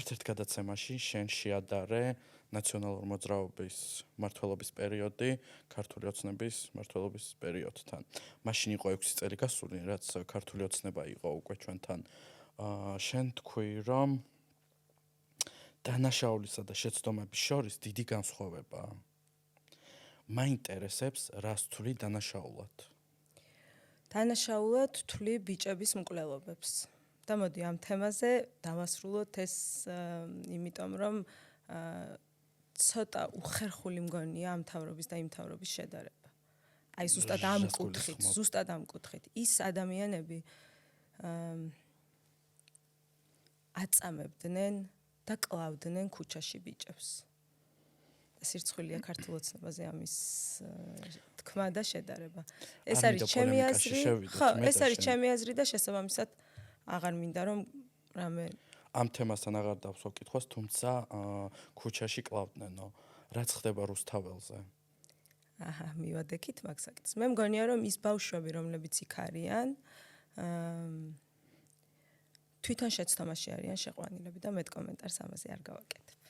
ერთ-ერთ გადაცემაში შენ შეადარე ნაციონალური მოძრაობის მმართველობის პერიოდი ქართული ოცნების მმართველობის პერიოდთან. მაშინ იყო 6 წელი გასული, რაც ქართული ოცნება იყო უკვე ჩვენთან. შენ თქვი, რომ დანაშაულისა და შეცდომების შორის დიდი განსხვავებაა. მაინტერესებს, რას თვლი დანაშაულად? დანაშაულად თვლი ბიჭების მკვლელობებს. და მოდი ამ თემაზე დავასრულოთ ეს იმიტომ რომ ცოტა უხერხული მგონია ამ მთავრობის და იმ მთავრობის შედარება. აი ზუსტად ამ კუთხით. ის ადამიანები აწამებდნენ და კლავდნენ ქუჩაში ბიჭებს. სირცხვილია ქართულ ოცნებაზე ამის თქმა და შედარება. ეს არის ჩემი აზრი. ხო, ეს არის ჩემი აზრი და შესაბამისად აღარ მინდა რომ რამე ამ თემასთან აღარ დავსვა კითხვას, თუმცა ქუჩაში კლავდნენო. რაც ხდება რუსთაველზე? მივადექით მაგ საკითხს. მე მგონია რომ ის ბავშვები, რომლებიც იქ არიან, თვითონ შეცდომაში არიან შეყვანილები და მეტ კომენტარს ამაზე არ გავაკეთებ.